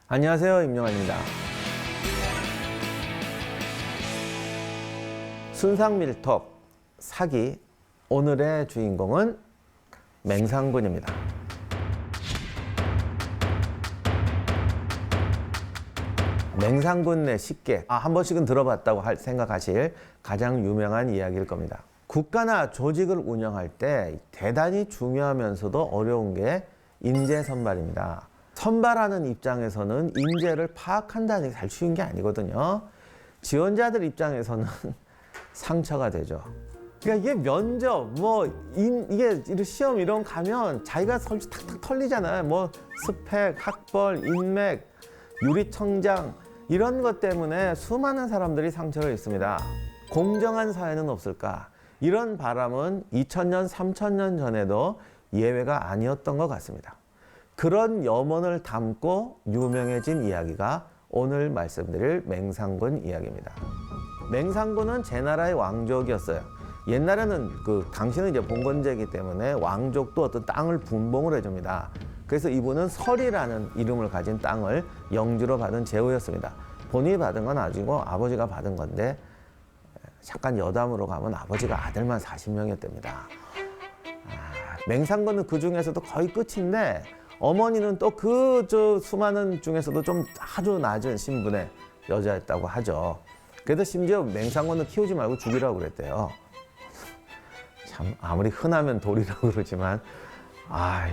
안녕하세요, 임영환입니다. 순상밀톱 사기, 오늘의 주인공은 맹상군입니다. 맹상군의 식객, 한 번씩은 들어봤다고 생각하실 가장 유명한 이야기일 겁니다. 국가나 조직을 운영할 때 대단히 중요하면서도 어려운 게 인재 선발입니다. 선발하는 입장에서는 인재를 파악한다는 게 잘 쉬운 게 아니거든요. 지원자들 입장에서는 상처가 되죠. 그러니까 이게 면접, 이게 시험 이런 거 가면 자기가 솔직히 탁탁 털리잖아요. 스펙, 학벌, 인맥, 유리천장 이런 것 때문에 수많은 사람들이 상처를 입습니다. 공정한 사회는 없을까? 이런 바람은 2000년, 3000년 전에도 예외가 아니었던 것 같습니다. 그런 염원을 담고 유명해진 이야기가 오늘 말씀드릴 맹상군 이야기입니다. 맹상군은 제나라의 왕족이었어요. 옛날에는 당시는 이제 봉건제이기 때문에 왕족도 어떤 땅을 분봉을 해줍니다. 그래서 이분은 설이라는 이름을 가진 땅을 영주로 받은 제후였습니다. 본인이 받은 건 아니고 아버지가 받은 건데, 잠깐 여담으로 가면 아버지가 아들만 40명이었답니다. 맹상군은 그 중에서도 거의 끝인데, 어머니는 또 수많은 중에서도 좀 아주 낮은 신분의 여자였다고 하죠. 그래도 심지어 맹상군은 키우지 말고 죽이라고 그랬대요. 참 아무리 흔하면 돌이라고 그러지만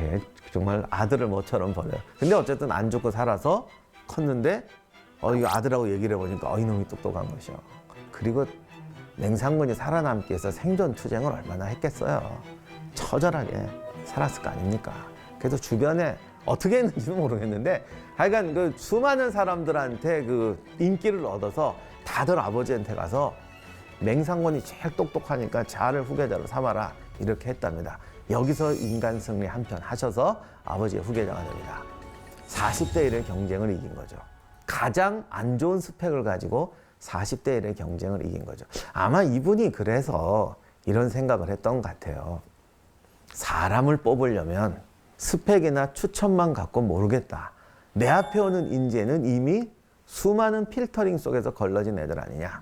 얘 정말 아들을 모처럼 버려요. 근데 어쨌든 안 죽고 살아서 컸는데 이거 아들하고 얘기를 해보니까 이놈이 똑똑한 것이요. 그리고 맹상군이 살아남기 위해서 생존 투쟁을 얼마나 했겠어요. 처절하게 살았을 거 아닙니까? 그래서 주변에 어떻게 했는지는 모르겠는데 하여간 수많은 사람들한테 인기를 얻어서 다들 아버지한테 가서 맹상군이 제일 똑똑하니까 자를 후계자로 삼아라 이렇게 했답니다. 여기서 인간 승리 한편 하셔서 아버지의 후계자가 됩니다. 40대 1의 경쟁을 이긴 거죠. 가장 안 좋은 스펙을 가지고 40대 1의 경쟁을 이긴 거죠. 아마 이분이 그래서 이런 생각을 했던 것 같아요. 사람을 뽑으려면 스펙이나 추천만 갖고 모르겠다. 내 앞에 오는 인재는 이미 수많은 필터링 속에서 걸러진 애들 아니냐.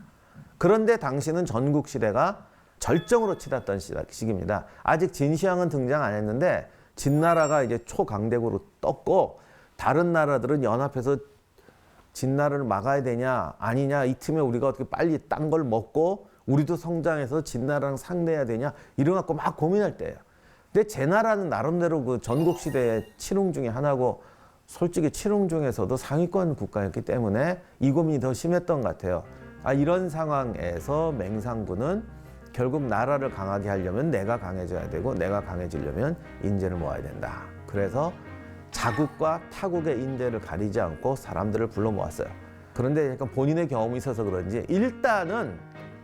그런데 당시는 전국시대가 절정으로 치닫던 시기입니다. 아직 진시황은 등장 안 했는데 진나라가 이제 초강대국으로 떴고, 다른 나라들은 연합해서 진나라를 막아야 되냐 아니냐, 이 틈에 우리가 어떻게 빨리 딴 걸 먹고 우리도 성장해서 진나라랑 상대해야 되냐, 이런 갖고 막 고민할 때예요. 근데 제나라는 나름대로 전국시대의 칠흥 중에 하나고, 솔직히 칠흥 중에서도 상위권 국가였기 때문에 이 고민이 더 심했던 것 같아요. 이런 상황에서 맹상군은 결국 나라를 강하게 하려면 내가 강해져야 되고, 내가 강해지려면 인재를 모아야 된다. 그래서 자국과 타국의 인재를 가리지 않고 사람들을 불러 모았어요. 그런데 약간 본인의 경험이 있어서 그런지 일단은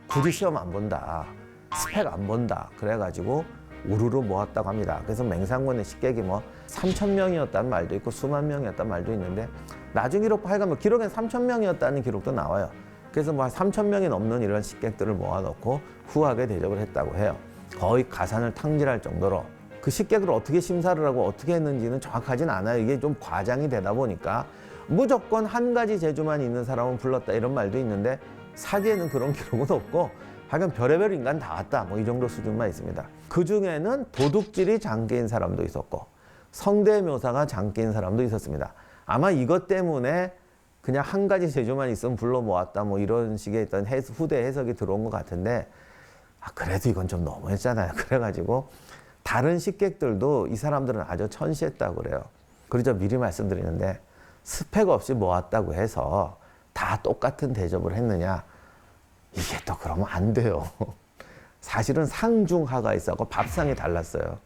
굳이 시험 안 본다, 스펙 안 본다, 그래가지고 우르르 모았다고 합니다. 그래서 맹상군의 식객이 3,000명이었다는 말도 있고 수만 명이었다는 말도 있는데, 나중 기록 하여간 기록엔 3,000명이었다는 기록도 나와요. 그래서 3,000명이 넘는 이런 식객들을 모아놓고 후하게 대접을 했다고 해요. 거의 가산을 탕질할 정도로. 그 식객을 어떻게 심사를 하고 어떻게 했는지는 정확하진 않아요. 이게 좀 과장이 되다 보니까 무조건 한 가지 재주만 있는 사람은 불렀다 이런 말도 있는데, 사기에는 그런 기록은 없고 하여간 별의별 인간 다 왔다 이 정도 수준만 있습니다. 그 중에는 도둑질이 장기인 사람도 있었고 성대묘사가 장기인 사람도 있었습니다. 아마 이것 때문에 그냥 한 가지 재주만 있으면 불러 모았다 이런 식의 어떤 후대 해석이 들어온 것 같은데, 그래도 이건 좀 너무했잖아요. 그래가지고 다른 식객들도 이 사람들은 아주 천시했다고 그래요. 그래서 미리 말씀드리는데, 스펙 없이 모았다고 해서 다 똑같은 대접을 했느냐, 이게 또 그러면 안 돼요. 사실은 상중하가 있었고 밥상이 달랐어요.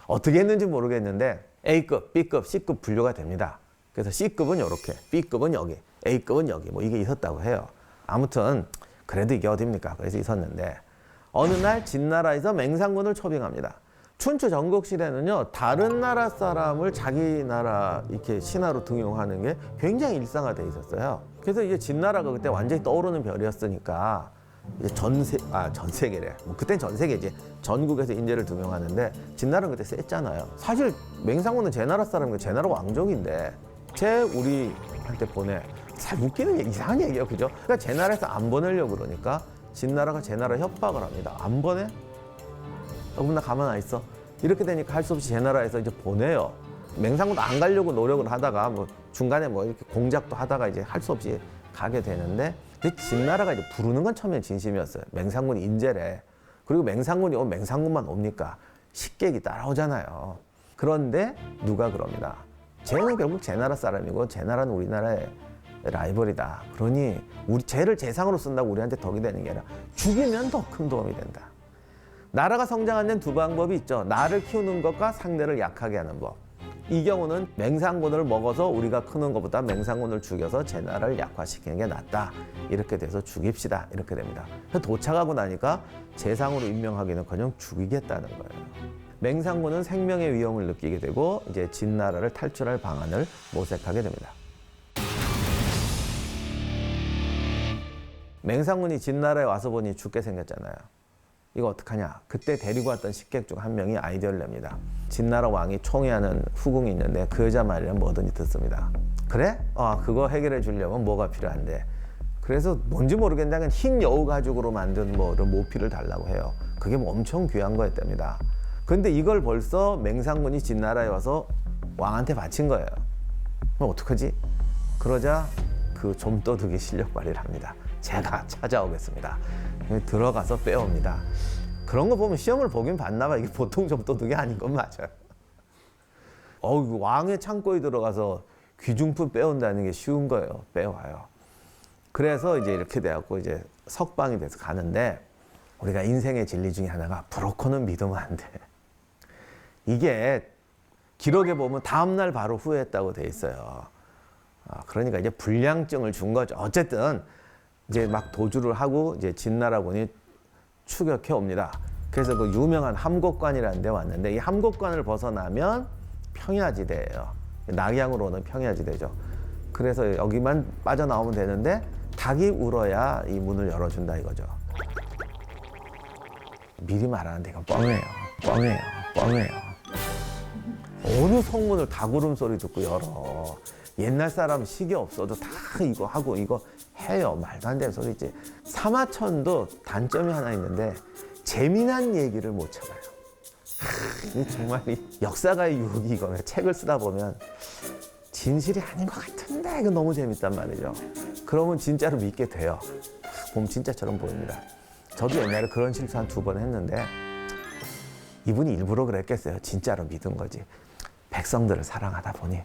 어떻게 했는지 모르겠는데 A급, B급, C급 분류가 됩니다. 그래서 C급은 이렇게, B급은 여기, A급은 여기 이게 있었다고 해요. 아무튼 그래도 이게 어딥니까? 그래서 있었는데, 어느 날 진나라에서 맹상군을 초빙합니다. 춘추 전국시대는요, 다른 나라 사람을 자기 나라 이렇게 신하로 등용하는 게 굉장히 일상화되어 있었어요. 그래서 이제 진나라가 그때 완전히 떠오르는 별이었으니까 이제 전 세계래. 그땐 전 세계지. 전국에서 인재를 등용하는데 진나라는 그때 셌잖아요. 사실 맹상군은 제 나라 사람이고 제 나라 왕족인데 쟤 우리한테 보내. 잘 웃기는 얘기, 이상한 얘기예요, 그죠? 그러니까 제 나라에서 안 보내려고 그러니까 진나라가 제 나라 협박을 합니다. 안 보내? 그럼 나 가만 안 있어. 이렇게 되니까 할 수 없이 제 나라에서 이제 보내요. 맹상군도 안 가려고 노력을 하다가 뭐 중간에 뭐 이렇게 공작도 하다가 이제 할 수 없이 가게 되는데, 근데 진나라가 이제 부르는 건 처음에 진심이었어요. 맹상군이 인재래. 그리고 맹상군이 오면 맹상군만 옵니까? 식객이 따라오잖아요. 그런데 누가 그럽니다. 쟤는 결국 제 나라 사람이고 제 나라는 우리나라의 라이벌이다. 그러니 우리 쟤를 재상으로 쓴다고 우리한테 덕이 되는 게 아니라 죽이면 더 큰 도움이 된다. 나라가 성장하는 데는 두 방법이 있죠. 나를 키우는 것과 상대를 약하게 하는 법. 이 경우는 맹상군을 먹어서 우리가 크는 것보다 맹상군을 죽여서 제 나라를 약화시키는 게 낫다. 이렇게 돼서 죽입시다. 이렇게 됩니다. 도착하고 나니까 재상으로 임명하기는커녕 죽이겠다는 거예요. 맹상군은 생명의 위험을 느끼게 되고 이제 진나라를 탈출할 방안을 모색하게 됩니다. 맹상군이 진나라에 와서 보니 죽게 생겼잖아요. 이거 어떡하냐. 그때 데리고 왔던 식객 중 한 명이 아이디어를 냅니다. 진나라 왕이 총애하는 후궁이 있는데 그 여자 말이란 뭐든지 듣습니다. 그래? 그거 해결해 주려면 뭐가 필요한데. 그래서 뭔지 모르겠는데 그냥 흰 여우 가죽으로 만든 뭐 이런 모피를 달라고 해요. 그게 뭐 엄청 귀한 거였답니다. 근데 이걸 벌써 맹상군이 진나라에 와서 왕한테 바친 거예요. 그럼 어떡하지? 그러자 그 좀도둑이 실력 발휘를 합니다. 제가 찾아오겠습니다. 들어가서 빼옵니다. 그런 거 보면 시험을 보긴 봤나 봐. 이게 보통 좀도둑이 아닌 건 맞아요. 왕의 창고에 들어가서 귀중품 빼온다는 게 쉬운 거예요. 빼와요. 그래서 이제 이렇게 돼갖고 이제 석방이 돼서 가는데, 우리가 인생의 진리 중에 하나가 브로커는 믿으면 안 돼. 이게 기록에 보면 다음날 바로 후회했다고 돼 있어요. 그러니까 이제 불량증을 준 거죠. 어쨌든 이제 막 도주를 하고 이제 진나라군이 추격해 옵니다. 그래서 그 유명한 함곡관이라는 데 왔는데, 이 함곡관을 벗어나면 평야지대예요. 낙양으로는 평야지대죠. 그래서 여기만 빠져나오면 되는데 닭이 울어야 이 문을 열어준다 이거죠. 미리 말하는데 이건 뻥이에요. 뻥이에요. 어느 성문을 닭 울음소리 듣고 열어. 옛날 사람 시계 없어도 다 이거 하고 이거 해요. 말도 안 되는 소리지. 사마천도 단점이 하나 있는데 재미난 얘기를 못 참아요. 이 정말 역사가의 유혹이 이거예요. 책을 쓰다 보면 진실이 아닌 것 같은데 이거 너무 재밌단 말이죠. 그러면 진짜로 믿게 돼요. 보면 진짜처럼 보입니다. 저도 옛날에 그런 실수 한 2번 했는데 이분이 일부러 그랬겠어요. 진짜로 믿은 거지. 백성들을 사랑하다 보니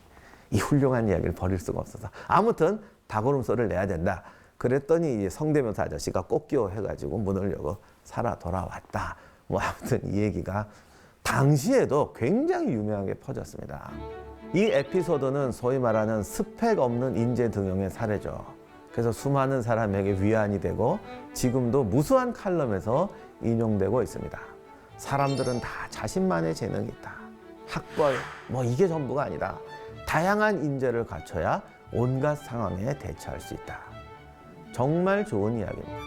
이 훌륭한 이야기를 버릴 수가 없어서. 아무튼 닭울음소리를 내야 된다. 그랬더니 이제 성대묘사 아저씨가 꽃기호 해가지고 문을 열고 살아 돌아왔다. 뭐 아무튼 이 얘기가 당시에도 굉장히 유명하게 퍼졌습니다. 이 에피소드는 소위 말하는 스펙 없는 인재 등용의 사례죠. 그래서 수많은 사람에게 위안이 되고 지금도 무수한 칼럼에서 인용되고 있습니다. 사람들은 다 자신만의 재능이 있다. 학벌, 뭐 이게 전부가 아니다. 다양한 인재를 갖춰야 온갖 상황에 대처할 수 있다. 정말 좋은 이야기입니다.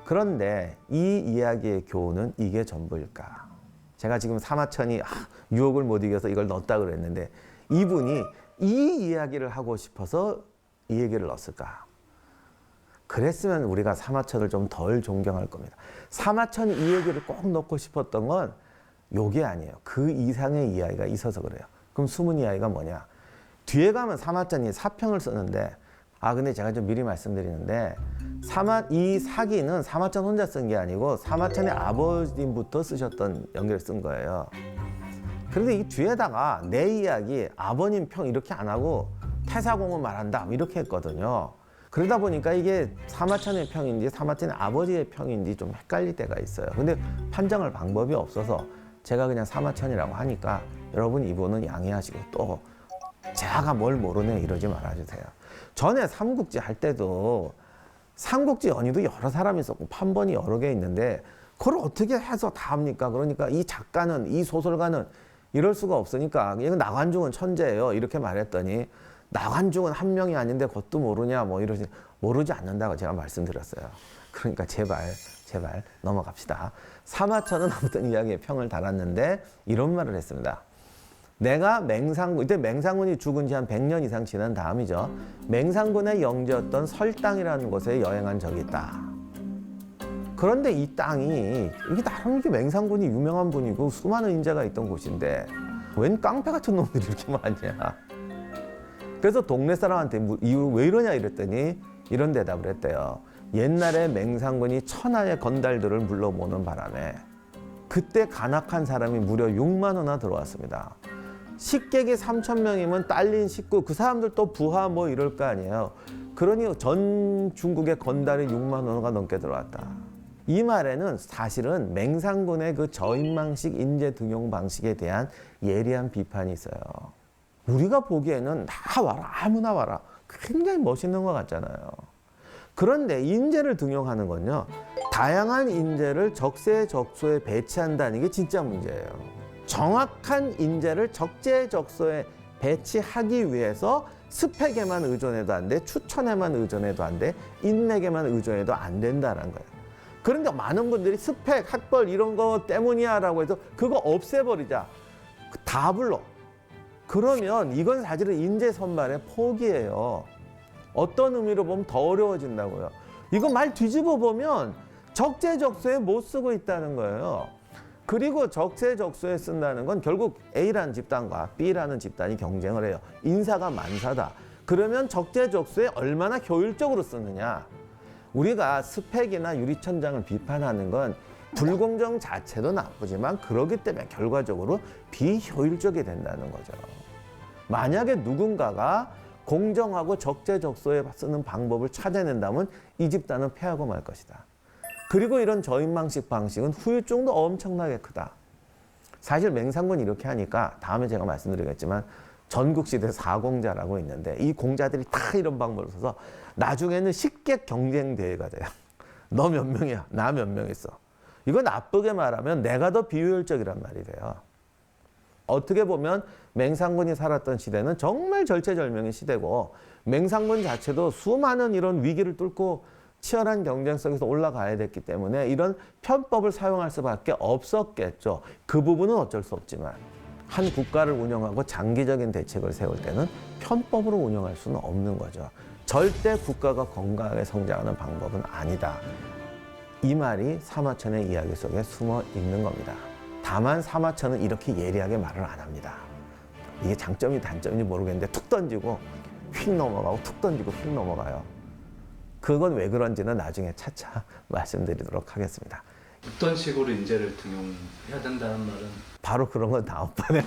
그런데 이 이야기의 교훈은 이게 전부일까? 제가 지금 사마천이 유혹을 못 이겨서 이걸 넣었다 그랬는데 이분이 이 이야기를 하고 싶어서 이 얘기를 넣었을까? 그랬으면 우리가 사마천을 좀 덜 존경할 겁니다. 사마천이 이 얘기를 꼭 넣고 싶었던 건 요게 아니에요. 그 이상의 이야기가 있어서 그래요. 그럼 숨은 이야기가 뭐냐? 뒤에 가면 사마천이 사평을 쓰는데, 근데 제가 좀 미리 말씀드리는데 이 사기는 사마천 혼자 쓴 게 아니고 사마천의 아버님부터 쓰셨던 연결을 쓴 거예요. 그런데 이 뒤에다가 내 이야기, 아버님 평 이렇게 안 하고 태사공을 말한다 이렇게 했거든요. 그러다 보니까 이게 사마천의 평인지 사마천의 아버지의 평인지 좀 헷갈릴 때가 있어요. 근데 판정할 방법이 없어서 제가 그냥 사마천이라고 하니까 여러분 이분은 양해하시고, 또 제가 뭘 모르네 이러지 말아주세요. 전에 삼국지 할 때도 삼국지 연의도 여러 사람이 있었고 판본이 여러 개 있는데 그걸 어떻게 해서 다 합니까? 그러니까 이 작가는, 이 소설가는 이럴 수가 없으니까 이거 나관중은 천재예요 이렇게 말했더니, 나관중은 한 명이 아닌데 그것도 모르냐 뭐 이러지. 모르지 않는다고 제가 말씀드렸어요. 그러니까 제발 넘어갑시다. 사마천은 아무튼 이야기에 평을 달았는데 이런 말을 했습니다. 내가 이때 맹상군이 죽은 지 한 100년 이상 지난 다음이죠. 맹상군의 영지였던 설당이라는 곳에 여행한 적이 있다. 그런데 이 땅이 이게 나름 이게 맹상군이 유명한 분이고 수많은 인재가 있던 곳인데 웬 깡패 같은 놈들이 이렇게 많냐. 그래서 동네 사람한테 이유 왜 이러냐 이랬더니 이런 대답을 했대요. 옛날에 맹상군이 천하의 건달들을 물러 모는 바람에 그때 간악한 사람이 무려 6만 원나 들어왔습니다. 식객이 3,000명이면 딸린 식구, 그 사람들 또 부하 뭐 이럴 거 아니에요. 그러니 전 중국의 건달이 6만 원가 넘게 들어왔다. 이 말에는 사실은 맹상군의 그 저인망식 인재 등용 방식에 대한 예리한 비판이 있어요. 우리가 보기에는 다 와라, 아무나 와라. 굉장히 멋있는 것 같잖아요. 그런데 인재를 등용하는 건요, 다양한 인재를 적재적소에 배치한다는 게 진짜 문제예요. 정확한 인재를 적재적소에 배치하기 위해서 스펙에만 의존해도 안 돼, 추천에만 의존해도 안 돼, 인맥에만 의존해도 안 된다는 거예요. 그런데 많은 분들이 스펙, 학벌 이런 거 때문이야 라고 해서 그거 없애버리자. 다 불러. 그러면 이건 사실은 인재 선발의 포기예요. 어떤 의미로 보면 더 어려워진다고요. 이거 말 뒤집어 보면 적재적소에 못 쓰고 있다는 거예요. 그리고 적재적소에 쓴다는 건 결국 A라는 집단과 B라는 집단이 경쟁을 해요. 인사가 만사다. 그러면 적재적소에 얼마나 효율적으로 쓰느냐. 우리가 스펙이나 유리천장을 비판하는 건 불공정 자체도 나쁘지만 그러기 때문에 결과적으로 비효율적이 된다는 거죠. 만약에 누군가가 공정하고 적재적소에 쓰는 방법을 찾아낸다면 이 집단은 패하고 말 것이다. 그리고 이런 저인망식 방식은 후유증도 엄청나게 크다. 사실 맹상군이 이렇게 하니까 다음에 제가 말씀드리겠지만 전국시대 4공자라고 있는데 이 공자들이 다 이런 방법을 써서 나중에는 식객 경쟁 대회가 돼요. 너 몇 명이야? 나 몇 명 있어. 이거 나쁘게 말하면 내가 더 비효율적이란 말이 돼요. 어떻게 보면 맹상군이 살았던 시대는 정말 절체절명의 시대고 맹상군 자체도 수많은 이런 위기를 뚫고 치열한 경쟁 속에서 올라가야 됐기 때문에 이런 편법을 사용할 수밖에 없었겠죠. 그 부분은 어쩔 수 없지만 한 국가를 운영하고 장기적인 대책을 세울 때는 편법으로 운영할 수는 없는 거죠. 절대 국가가 건강하게 성장하는 방법은 아니다. 이 말이 사마천의 이야기 속에 숨어 있는 겁니다. 다만 사마천은 이렇게 예리하게 말을 안 합니다. 이게 장점이 단점인지 모르겠는데 툭 던지고 휙 넘어가고 툭 던지고 휙 넘어가요. 그건 왜 그런지는 나중에 차차 말씀드리도록 하겠습니다. 어떤 식으로 인재를 등용해야 된다는 말은? 바로 그런 건 다음번에.